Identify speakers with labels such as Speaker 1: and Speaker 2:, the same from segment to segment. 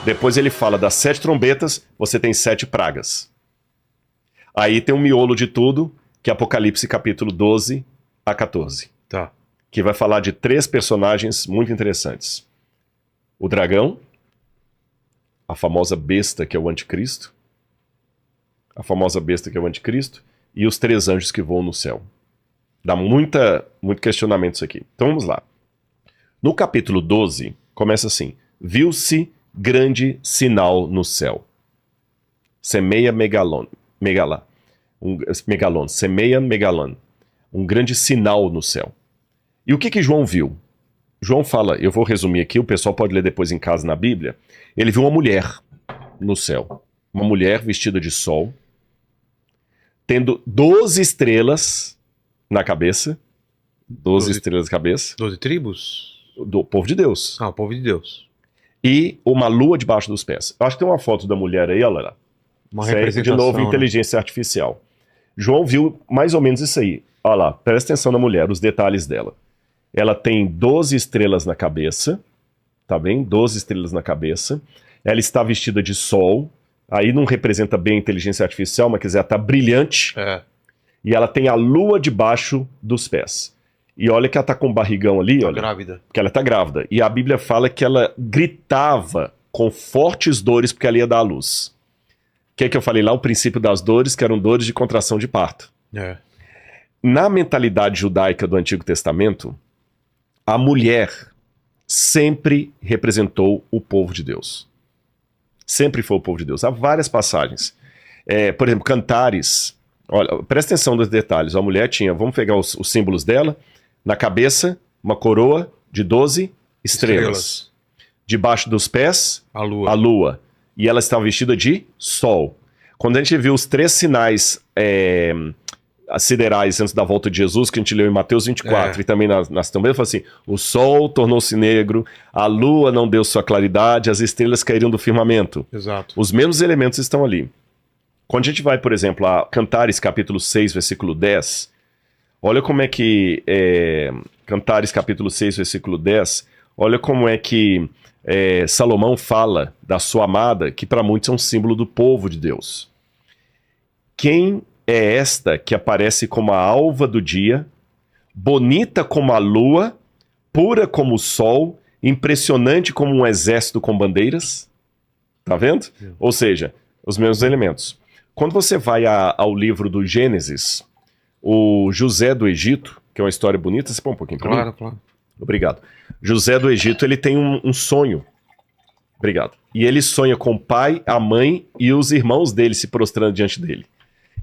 Speaker 1: Depois ele fala das 7 trombetas, você tem 7 pragas. Aí tem um miolo de tudo, que é Apocalipse capítulo 12 a 14.
Speaker 2: Tá.
Speaker 1: Que vai falar de 3 personagens muito interessantes. O dragão, a famosa besta que é o anticristo, e os 3 anjos que voam no céu. Dá muito questionamento isso aqui. Então vamos lá. No capítulo 12, começa assim: viu-se grande sinal no céu. Semeia megalon. Semeia megalon. Um grande sinal no céu. E o que João viu? João fala, eu vou resumir aqui, o pessoal pode ler depois em casa na Bíblia. Ele viu uma mulher no céu. Uma mulher vestida de sol, tendo 12 estrelas na cabeça. 12 estrelas na cabeça.
Speaker 2: 12 tribos?
Speaker 1: Do povo de Deus.
Speaker 2: Ah, o povo de Deus.
Speaker 1: E uma lua debaixo dos pés. Eu acho que tem uma foto da mulher aí, olha lá.
Speaker 2: Uma
Speaker 1: Isso aí,
Speaker 2: representação,
Speaker 1: de novo,
Speaker 2: né?
Speaker 1: inteligência artificial. João viu mais ou menos isso aí. Olha lá, presta atenção na mulher, os detalhes dela. Ela tem 12 estrelas na cabeça, tá bem? 12 estrelas na cabeça. Ela está vestida de sol. Aí não representa bem a inteligência artificial, mas quer dizer, ela está brilhante.
Speaker 2: É.
Speaker 1: E ela tem a lua debaixo dos pés. E olha que ela está com o barrigão ali, olha.
Speaker 2: Grávida.
Speaker 1: Porque ela está grávida. E a Bíblia fala que ela gritava com fortes dores porque ela ia dar à luz. O que é que eu falei lá? O princípio das dores, que eram dores de contração de parto.
Speaker 2: É.
Speaker 1: Na mentalidade judaica do Antigo Testamento, a mulher sempre representou o povo de Deus. Sempre foi o povo de Deus. Há várias passagens. Por exemplo, Cantares. Olha, presta atenção nos detalhes. A mulher tinha, vamos pegar os símbolos dela. Na cabeça, uma coroa de 12 estrelas. Debaixo dos pés,
Speaker 2: A lua.
Speaker 1: a lua. E ela estava vestida de sol. Quando a gente viu os 3 sinais siderais antes da volta de Jesus, que a gente leu em Mateus 24 e também nas também, fala assim: o sol tornou-se negro, a lua não deu sua claridade, as estrelas caíram do firmamento.
Speaker 2: Exato.
Speaker 1: Os mesmos elementos estão ali. Quando a gente vai, por exemplo, a Cantares capítulo 6, versículo 10, olha como é que Cantares capítulo 6, versículo 10, olha como é que Salomão fala da sua amada, que para muitos é um símbolo do povo de Deus. Quem é esta que aparece como a alva do dia, bonita como a lua, pura como o sol, impressionante como um exército com bandeiras? Tá vendo? Ou seja, os mesmos elementos. Quando você vai ao livro do Gênesis, o José do Egito, que é uma história bonita, você põe um pouquinho para mim?
Speaker 2: Claro.
Speaker 1: Obrigado. José do Egito, ele tem um sonho. Obrigado. E ele sonha com o pai, a mãe e os irmãos dele se prostrando diante dele.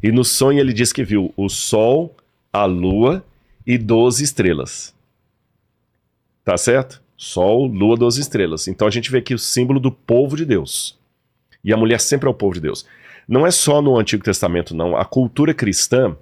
Speaker 1: E no sonho ele diz que viu o sol, a lua e 12 estrelas. Tá certo? Sol, lua, 12 estrelas. Então a gente vê aqui o símbolo do povo de Deus. E a mulher sempre é o povo de Deus. Não é só no Antigo Testamento, não. A cultura cristã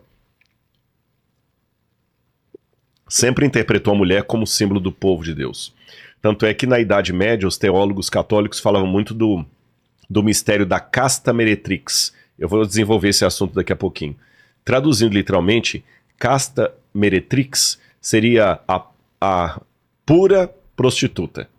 Speaker 1: sempre interpretou a mulher como símbolo do povo de Deus. Tanto é que na Idade Média os teólogos católicos falavam muito do mistério da casta meretrix. Eu vou desenvolver esse assunto daqui a pouquinho. Traduzindo literalmente, casta meretrix seria a pura prostituta.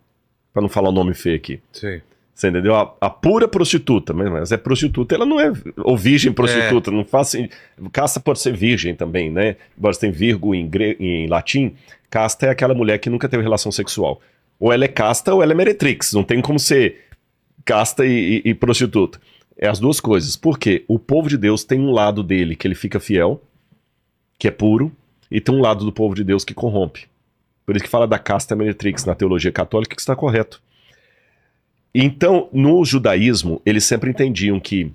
Speaker 1: Para não falar o nome feio aqui.
Speaker 2: Sim.
Speaker 1: Você entendeu? A pura prostituta. Mas é prostituta, ela não é... Ou virgem prostituta. Não faz assim, casta pode ser virgem também, né? Embora você tenha virgo em latim, casta é aquela mulher que nunca teve relação sexual. Ou ela é casta ou ela é meretrix. Não tem como ser casta e prostituta. É as duas coisas. Por quê? O povo de Deus tem um lado dele que ele fica fiel, que é puro, e tem um lado do povo de Deus que corrompe. Por isso que fala da casta meretrix na teologia católica, que está correto. Então, no judaísmo, eles sempre entendiam que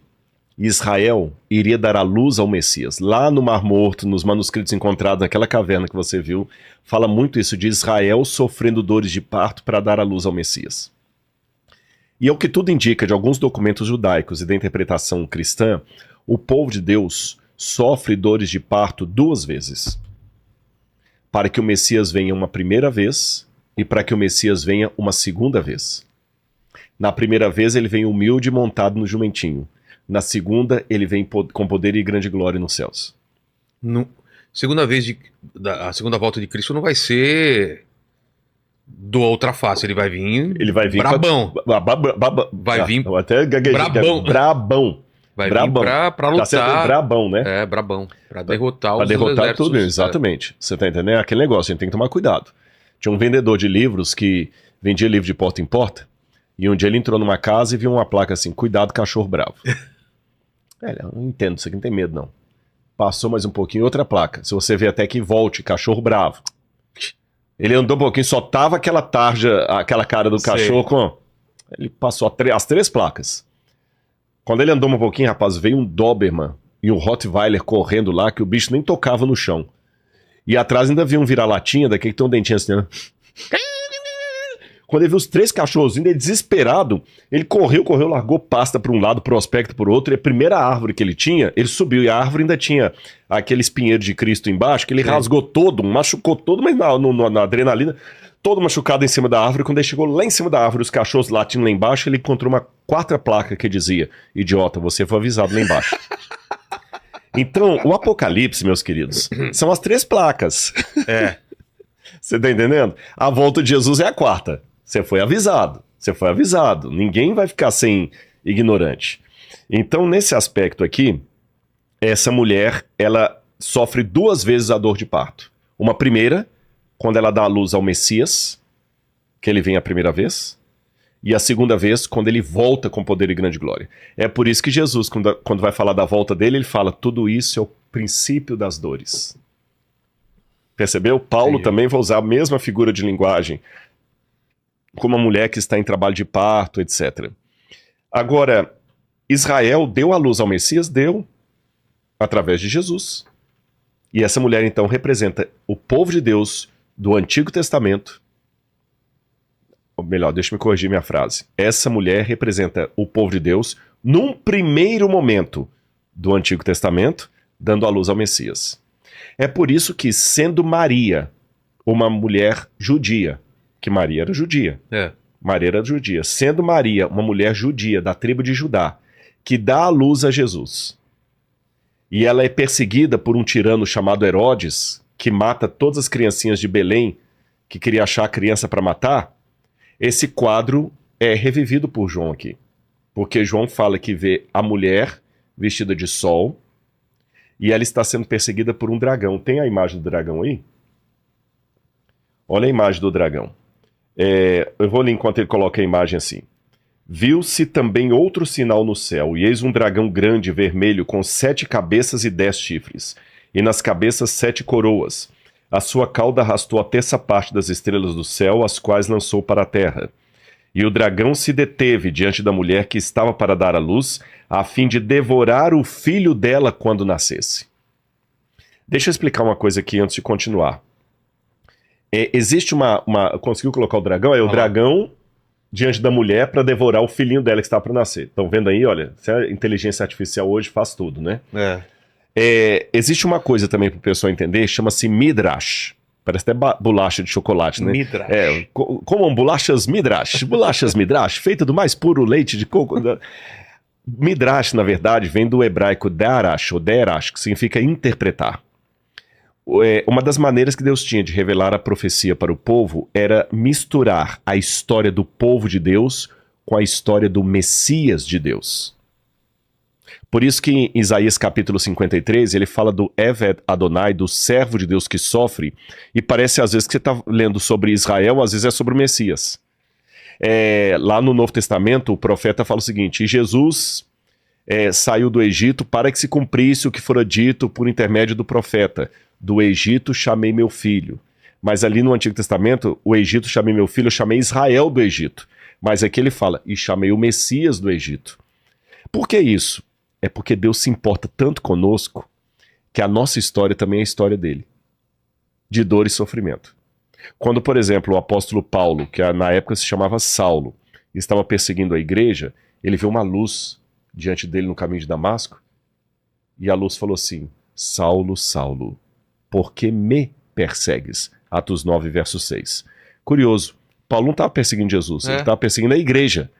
Speaker 1: Israel iria dar à luz ao Messias. Lá no Mar Morto, nos manuscritos encontrados naquela caverna que você viu, fala muito isso de Israel sofrendo dores de parto para dar à luz ao Messias. E é o que tudo indica de alguns documentos judaicos e da interpretação cristã, o povo de Deus sofre dores de parto 2 vezes. Para que o Messias venha uma primeira vez e para que o Messias venha uma segunda vez. Na primeira vez ele vem humilde montado no jumentinho. Na segunda ele vem com poder e grande glória nos céus.
Speaker 2: A segunda volta de Cristo não vai ser Do outra face, ele vai vir.
Speaker 1: Ele vai vir
Speaker 2: brabão.
Speaker 1: Vai
Speaker 2: vir
Speaker 1: até
Speaker 2: brabão.
Speaker 1: Brabão.
Speaker 2: Vai
Speaker 1: brabão.
Speaker 2: vir pra lutar.
Speaker 1: Tá certo? Brabão, né?
Speaker 2: É, brabão. Pra derrotar
Speaker 1: pra
Speaker 2: os
Speaker 1: derrotar
Speaker 2: exércitos.
Speaker 1: tudo, exatamente. Você tá entendendo? É aquele negócio, a gente tem que tomar cuidado. Tinha um vendedor de livros que vendia livro de porta em porta, e um dia ele entrou numa casa e viu uma placa assim, cuidado, cachorro bravo. Eu não entendo, isso aqui não tem medo, não. Passou mais um pouquinho, outra placa. Se você vê até que volte, cachorro bravo. Ele andou um pouquinho, só tava aquela tarja, aquela cara do cachorro com... Ele passou as 3 placas. Quando ele andou um pouquinho, rapaz, veio um Doberman e um Rottweiler correndo lá, que o bicho nem tocava no chão. E atrás ainda havia um vira-latinha, daquele que tem um dentinho assim, né? Quando ele viu os 3 cachorros vindo, ele desesperado, ele correu, largou pasta para um lado, prospecto por outro, e a primeira árvore que ele tinha, ele subiu, e a árvore ainda tinha aquele espinheiro de Cristo embaixo, que ele rasgou todo, machucou todo, mas na adrenalina, todo machucado em cima da árvore. Quando ele chegou lá em cima da árvore, os cachorros latindo lá embaixo, ele encontrou uma 4ª placa que dizia, idiota, você foi avisado lá embaixo. Então, o Apocalipse, meus queridos, são as 3 placas. Você tá entendendo? A volta de Jesus é a 4ª. Você foi avisado. Ninguém vai ficar sem ignorante. Então, nesse aspecto aqui, essa mulher, ela sofre 2 vezes a dor de parto. Uma primeira, quando ela dá à luz ao Messias, que ele vem a primeira vez, e a segunda vez, quando ele volta com poder e grande glória. É por isso que Jesus, quando vai falar da volta dele, ele fala, tudo isso é o princípio das dores. Percebeu? Paulo também vai usar a mesma figura de linguagem, como uma mulher que está em trabalho de parto, etc. Agora, Israel deu à luz ao Messias? Deu, através de Jesus. E essa mulher, então, representa o povo de Deus do Antigo Testamento. Ou melhor, deixa eu me corrigir minha frase. Essa mulher representa o povo de Deus num primeiro momento do Antigo Testamento, dando à luz ao Messias. É por isso que, sendo Maria uma mulher judia, que Maria era judia. Maria era judia. Sendo Maria uma mulher judia da tribo de Judá, que dá à luz a Jesus, e ela é perseguida por um tirano chamado Herodes, que mata todas as criancinhas de Belém, que queria achar a criança para matar, esse quadro é revivido por João aqui. Porque João fala que vê a mulher vestida de sol, e ela está sendo perseguida por um dragão. Tem a imagem do dragão aí? Olha a imagem do dragão. Eu vou ler enquanto ele coloca a imagem assim. Viu-se também outro sinal no céu, e eis um dragão grande vermelho com 7 cabeças e 10 chifres, e nas cabeças 7 coroas. A sua cauda arrastou a 3ª parte das estrelas do céu, as quais lançou para a terra. E o dragão se deteve diante da mulher que estava para dar à luz, a fim de devorar o filho dela quando nascesse. Deixa eu explicar uma coisa aqui antes de continuar. Existe uma... Conseguiu colocar o dragão? O dragão diante da mulher para devorar o filhinho dela que está para nascer. Estão vendo aí? Olha, se a inteligência artificial hoje faz tudo, né? Existe uma coisa também para o pessoal entender, chama-se Midrash. Parece até bolacha de chocolate, né?
Speaker 2: Midrash.
Speaker 1: Comam bolachas Midrash. Bolachas Midrash, feita do mais puro leite de coco. Midrash, na verdade, vem do hebraico darash, ou derash, que significa interpretar. Uma das maneiras que Deus tinha de revelar a profecia para o povo era misturar a história do povo de Deus com a história do Messias de Deus. Por isso que em Isaías capítulo 53, ele fala do Eved Adonai, do servo de Deus que sofre, e parece às vezes que você está lendo sobre Israel, às vezes é sobre o Messias. Lá no Novo Testamento, o profeta fala o seguinte, e Jesus saiu do Egito para que se cumprisse o que fora dito por intermédio do profeta. Do Egito chamei meu filho. Mas ali no Antigo Testamento, o Egito chamei meu filho, eu chamei Israel do Egito. Mas aqui ele fala, e chamei o Messias do Egito. Por que isso? É porque Deus se importa tanto conosco que a nossa história também é a história dele. De dor e sofrimento. Quando, por exemplo, o apóstolo Paulo, que na época se chamava Saulo, estava perseguindo a igreja, ele viu uma luz diante dele no caminho de Damasco, e a luz falou assim, Saulo, Saulo, por que me persegues? Atos 9, verso 6. Curioso, Paulo não estava perseguindo Jesus, ele estava perseguindo a igreja.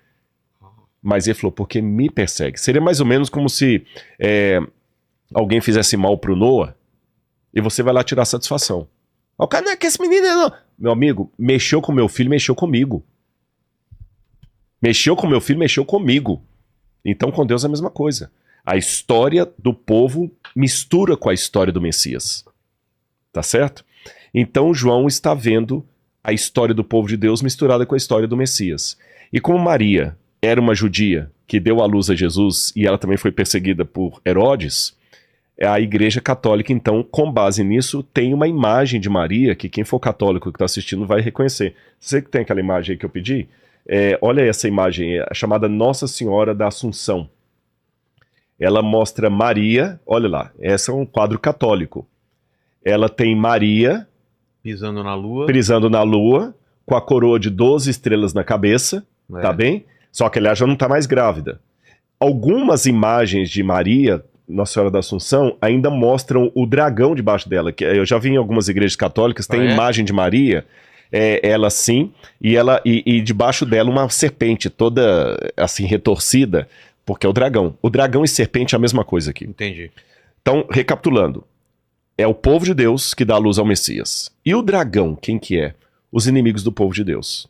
Speaker 1: Mas ele falou, porque me persegue. Seria mais ou menos como se alguém fizesse mal para o Noah e você vai lá tirar satisfação. O cara, não é que esse menino é não. Meu amigo, mexeu com meu filho, mexeu comigo. Mexeu com meu filho, mexeu comigo. Então com Deus é a mesma coisa. A história do povo mistura com a história do Messias. Tá certo? Então João está vendo a história do povo de Deus misturada com a história do Messias. E como Maria era uma judia que deu à luz a Jesus e ela também foi perseguida por Herodes, a Igreja Católica, então, com base nisso, tem uma imagem de Maria que quem for católico que está assistindo vai reconhecer. Você que tem aquela imagem aí que eu pedi? Olha essa imagem, chamada Nossa Senhora da Assunção. Ela mostra Maria, olha lá, esse é um quadro católico. Ela tem Maria
Speaker 2: Pisando na lua.
Speaker 1: pisando na lua, com a coroa de 12 estrelas na cabeça, tá bem? Só que ela já não está mais grávida. Algumas imagens de Maria, Nossa Senhora da Assunção, ainda mostram o dragão debaixo dela. Que eu já vi em algumas igrejas católicas, tem imagem de Maria, ela sim, e debaixo dela uma serpente toda assim retorcida, porque é o dragão. O dragão e serpente é a mesma coisa aqui.
Speaker 2: Entendi.
Speaker 1: Então, recapitulando, é o povo de Deus que dá luz ao Messias. E o dragão, quem que é? Os inimigos do povo de Deus.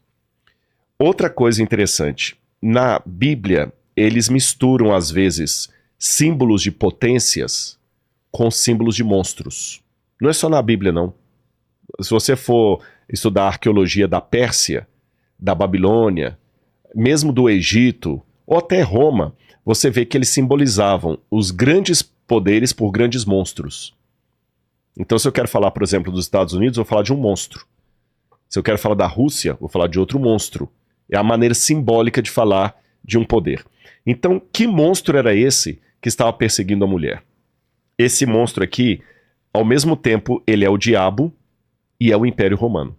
Speaker 1: Outra coisa interessante, na Bíblia, eles misturam às vezes símbolos de potências com símbolos de monstros. Não é só na Bíblia, não. Se você for estudar a arqueologia da Pérsia, da Babilônia, mesmo do Egito, ou até Roma, você vê que eles simbolizavam os grandes poderes por grandes monstros. Então, se eu quero falar, por exemplo, dos Estados Unidos, eu vou falar de um monstro. Se eu quero falar da Rússia, vou falar de outro monstro. É a maneira simbólica de falar de um poder. Então, que monstro era esse que estava perseguindo a mulher? Esse monstro aqui, ao mesmo tempo, ele é o diabo e é o Império Romano.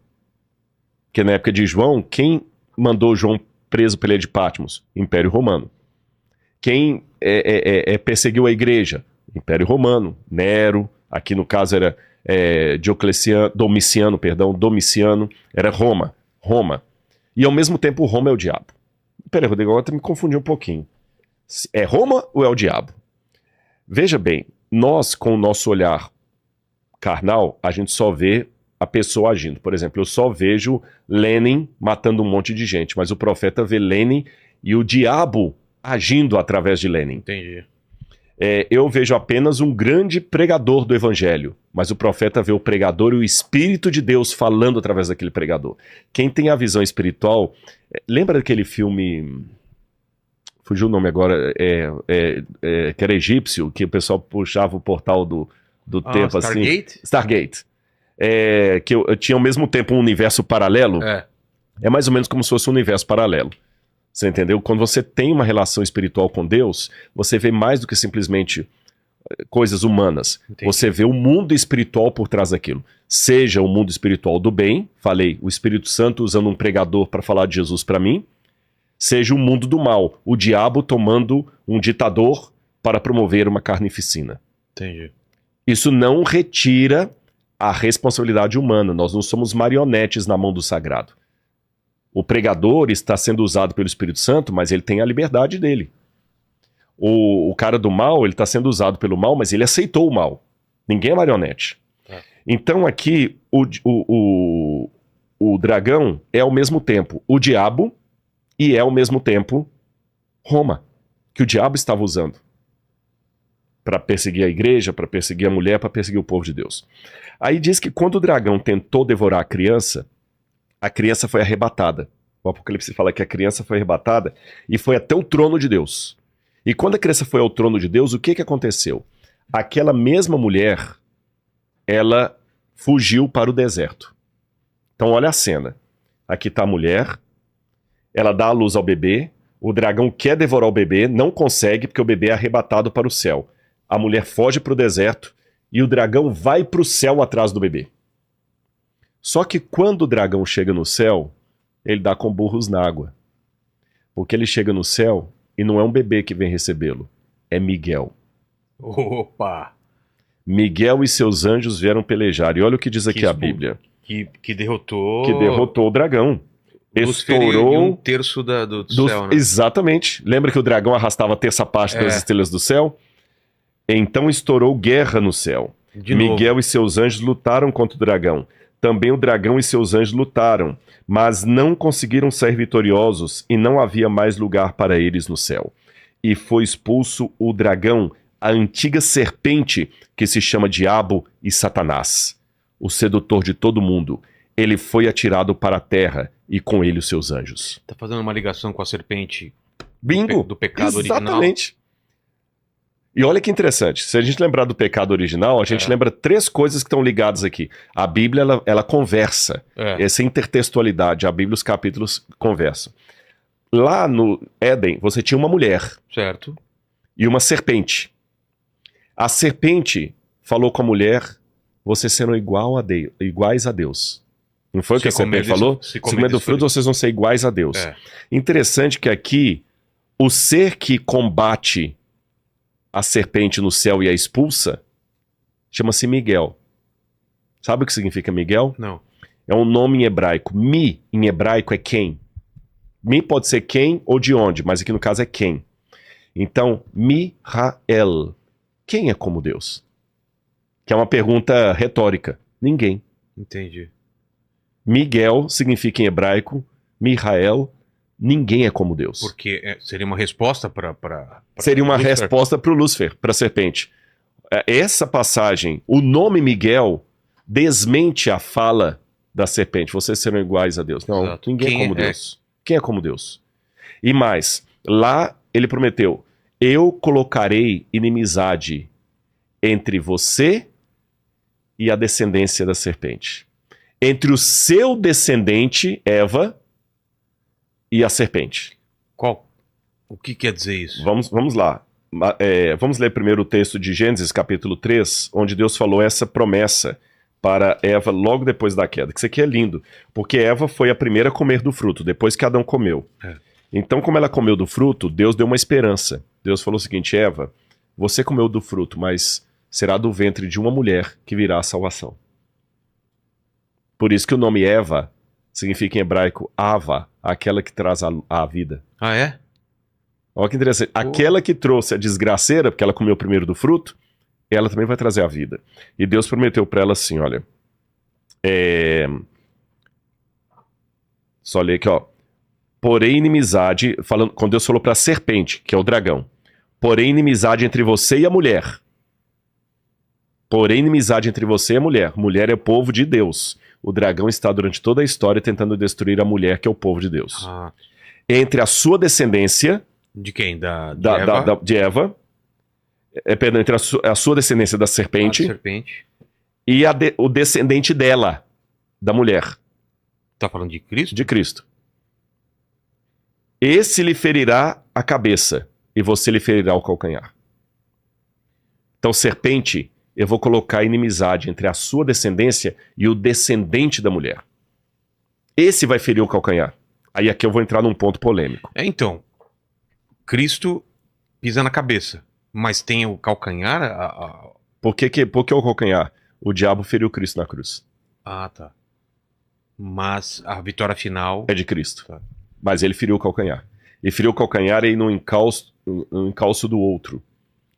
Speaker 1: Porque na época de João, quem mandou João preso pela ilha de Patmos? Império Romano. Quem perseguiu a igreja? Império Romano. Nero, aqui no caso era Domiciano, era Roma. E ao mesmo tempo Roma é o diabo. Peraí, Rodrigo, agora me confundi um pouquinho. É Roma ou é o diabo? Veja bem, nós com o nosso olhar carnal, a gente só vê a pessoa agindo. Por exemplo, eu só vejo Lenin matando um monte de gente, mas o profeta vê Lenin e o diabo agindo através de Lenin.
Speaker 2: Entendi.
Speaker 1: Eu vejo apenas um grande pregador do evangelho, mas o profeta vê o pregador e o Espírito de Deus falando através daquele pregador. Quem tem a visão espiritual, lembra daquele filme, fugiu o nome agora, que era egípcio, que o pessoal puxava o portal do tempo
Speaker 2: Stargate?
Speaker 1: assim. Stargate. Que tinha ao mesmo tempo um universo paralelo. É mais ou menos como se fosse um universo paralelo. Você entendeu? Quando você tem uma relação espiritual com Deus, você vê mais do que simplesmente coisas humanas.
Speaker 2: Entendi.
Speaker 1: Você vê o mundo espiritual por trás daquilo. Seja o mundo espiritual do bem, falei, o Espírito Santo usando um pregador para falar de Jesus para mim, seja o mundo do mal, o diabo tomando um ditador para promover uma carnificina.
Speaker 2: Entendi.
Speaker 1: Isso não retira a responsabilidade humana. Nós não somos marionetes na mão do sagrado. O pregador está sendo usado pelo Espírito Santo, mas ele tem a liberdade dele. O cara do mal, ele está sendo usado pelo mal, mas ele aceitou o mal. Ninguém é marionete. Então aqui, o dragão é ao mesmo tempo o diabo e é ao mesmo tempo Roma, que o diabo estava usando para perseguir a igreja, para perseguir a mulher, para perseguir o povo de Deus. Aí diz que quando o dragão tentou devorar a criança foi arrebatada. O Apocalipse fala que a criança foi arrebatada e foi até o trono de Deus. E quando a criança foi ao trono de Deus, o que aconteceu? Aquela mesma mulher, ela fugiu para o deserto. Então olha a cena. Aqui está a mulher, ela dá a luz ao bebê, o dragão quer devorar o bebê, não consegue porque o bebê é arrebatado para o céu. A mulher foge para o deserto e o dragão vai para o céu atrás do bebê. Só que quando o dragão chega no céu, ele dá com burros na água. Porque ele chega no céu e não é um bebê que vem recebê-lo, é Miguel.
Speaker 2: Opa!
Speaker 1: Miguel e seus anjos vieram pelejar. E olha o que diz aqui a Bíblia.
Speaker 2: Que derrotou...
Speaker 1: Que derrotou o dragão. Estourou
Speaker 2: um terço do céu, né?
Speaker 1: Exatamente. Lembra que o dragão arrastava a terça parte das estrelas do céu? Então estourou guerra no céu. Miguel e seus anjos lutaram contra o dragão. Também o dragão e seus anjos lutaram, mas não conseguiram sair vitoriosos e não havia mais lugar para eles no céu. E foi expulso o dragão, a antiga serpente que se chama Diabo e Satanás, o sedutor de todo mundo. Ele foi atirado para a terra e com ele os seus anjos.
Speaker 2: Tá fazendo uma ligação com a serpente
Speaker 1: Bingo!
Speaker 2: do pecado original.
Speaker 1: Exatamente. E olha que interessante, se a gente lembrar do pecado original, a gente lembra 3 coisas que estão ligadas aqui. A Bíblia, ela conversa, essa intertextualidade, a Bíblia, os capítulos conversam. Lá no Éden, você tinha uma mulher.
Speaker 2: Certo.
Speaker 1: E uma serpente. A serpente falou com a mulher, vocês serão iguais a Deus. Não foi o que a serpente falou? Se comer do fruto, vocês vão ser iguais a Deus. Interessante que aqui, o ser que combate a serpente no céu e a expulsa, chama-se Miguel. Sabe o que significa Miguel?
Speaker 2: Não.
Speaker 1: É um nome em hebraico. Mi, em hebraico, é quem. Mi pode ser quem ou de onde, mas aqui no caso é quem. Então, Mi-ra-el. Quem é como Deus? Que é uma pergunta retórica. Ninguém.
Speaker 2: Entendi.
Speaker 1: Miguel significa em hebraico, Mihael, ninguém é como Deus.
Speaker 2: Porque seria uma resposta para
Speaker 1: seria uma resposta para o Lúcifer, para a serpente. Essa passagem, o nome Miguel, desmente a fala da serpente. Vocês serão iguais a Deus. Não,
Speaker 2: exato.
Speaker 1: Ninguém é como Deus. Quem é como Deus? E mais, lá ele prometeu, eu colocarei inimizade entre você e a descendência da serpente. Entre o seu descendente, Eva, e a serpente.
Speaker 2: Qual? O que quer dizer isso?
Speaker 1: Vamos lá. Vamos ler primeiro o texto de Gênesis, capítulo 3, onde Deus falou essa promessa para Eva logo depois da queda. Que isso aqui é lindo, porque Eva foi a primeira a comer do fruto, depois que Adão comeu. Então, como ela comeu do fruto, Deus deu uma esperança. Deus falou o seguinte, Eva, você comeu do fruto, mas será do ventre de uma mulher que virá a salvação. Por isso que o nome Eva significa em hebraico Ava, aquela que traz a vida.
Speaker 2: Ah, é?
Speaker 1: Olha que interessante. Aquela que trouxe a desgraceira, porque ela comeu primeiro do fruto, ela também vai trazer a vida. E Deus prometeu para ela assim, olha. Só ler aqui, ó. Porém inimizade, quando Deus falou para a serpente, que é o dragão. Porém inimizade entre você e a mulher. Porém inimizade entre você e a mulher. Mulher é povo de Deus. O dragão está durante toda a história tentando destruir a mulher, que é o povo de Deus. Entre a sua descendência...
Speaker 2: De quem?
Speaker 1: De Eva. Perdão, entre a sua descendência da serpente. E o descendente dela, da mulher.
Speaker 2: Tá falando de Cristo?
Speaker 1: De Cristo. Esse lhe ferirá a cabeça, e você lhe ferirá o calcanhar. Então, serpente... eu vou colocar inimizade entre a sua descendência e o descendente da mulher. Esse vai ferir o calcanhar. Aí aqui eu vou entrar num ponto polêmico.
Speaker 2: Então, Cristo pisa na cabeça, mas tem o calcanhar?
Speaker 1: Por que o calcanhar? O diabo feriu Cristo na cruz.
Speaker 2: Ah, tá. Mas a vitória final...
Speaker 1: é de Cristo. Tá. Mas ele feriu o calcanhar. E feriu o calcanhar e no encalço do outro.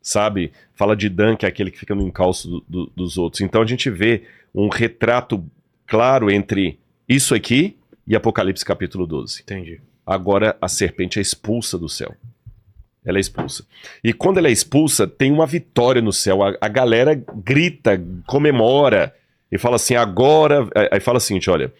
Speaker 1: Sabe? Fala de Dan, que é aquele que fica no encalço dos outros. Então a gente vê um retrato claro entre isso aqui e Apocalipse capítulo 12.
Speaker 2: Entendi.
Speaker 1: Agora a serpente é expulsa do céu. Ela é expulsa. E quando ela é expulsa, tem uma vitória no céu. A galera grita, comemora e fala assim, agora... Aí fala assim, olha...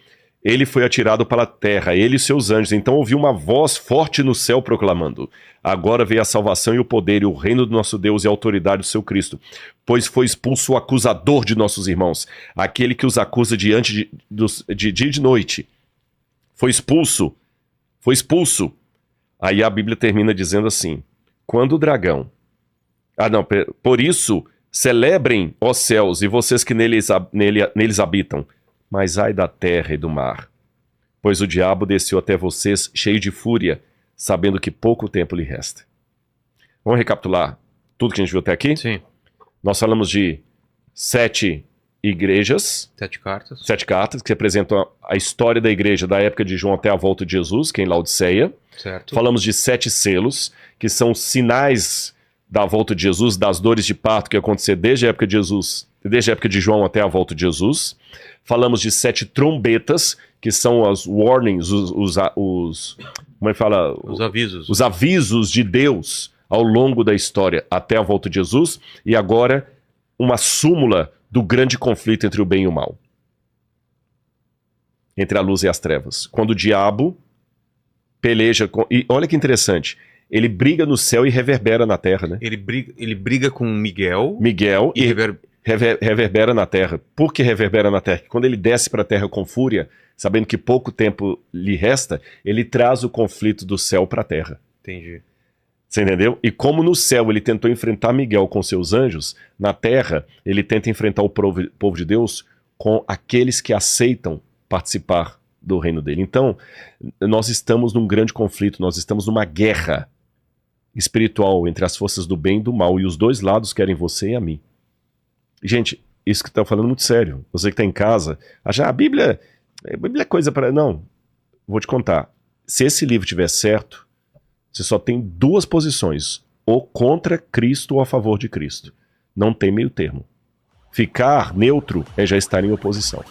Speaker 1: ele foi atirado para a terra, ele e seus anjos. Então ouviu uma voz forte no céu proclamando, agora veio a salvação e o poder e o reino do nosso Deus e a autoridade do seu Cristo, pois foi expulso o acusador de nossos irmãos, aquele que os acusa diante de dia e de noite. Foi expulso. Aí a Bíblia termina dizendo assim, quando o dragão... por isso, celebrem, ó céus, e vocês que neles habitam, mas ai da terra e do mar, pois o diabo desceu até vocês cheio de fúria, sabendo que pouco tempo lhe resta. Vamos recapitular tudo que a gente viu até aqui?
Speaker 2: Sim.
Speaker 1: Nós falamos de 7 igrejas.
Speaker 2: 7
Speaker 1: cartas que representam a história da igreja da época de João até a volta de Jesus, que é em Laodiceia.
Speaker 2: Certo.
Speaker 1: Falamos de 7 selos, que são sinais da volta de Jesus, das dores de parto que ia acontecer desde a época de Jesus, desde a época de João até a volta de Jesus. Falamos de 7 trombetas, que são as warnings, como é que fala?
Speaker 2: Os avisos.
Speaker 1: Os avisos de Deus ao longo da história até a volta de Jesus. E agora, uma súmula do grande conflito entre o bem e o mal. Entre a luz e as trevas. Quando o diabo peleja com... E olha que interessante. Ele briga no céu e reverbera na terra, né?
Speaker 2: Ele briga com Miguel.
Speaker 1: E reverbera na terra. Por que reverbera na terra? Quando ele desce para a terra com fúria, sabendo que pouco tempo lhe resta, ele traz o conflito do céu para a terra.
Speaker 2: Entendi.
Speaker 1: Você entendeu? E como no céu ele tentou enfrentar Miguel com seus anjos, na terra ele tenta enfrentar o povo de Deus com aqueles que aceitam participar do reino dele. Então, nós estamos num grande conflito, nós estamos numa guerra espiritual entre as forças do bem e do mal, e os dois lados querem você e a mim. Gente, isso que está falando é muito sério. Você que está em casa, a Bíblia é coisa para... Não, vou te contar. Se esse livro estiver certo, você só tem 2 posições, ou contra Cristo ou a favor de Cristo. Não tem meio termo. Ficar neutro é já estar em oposição.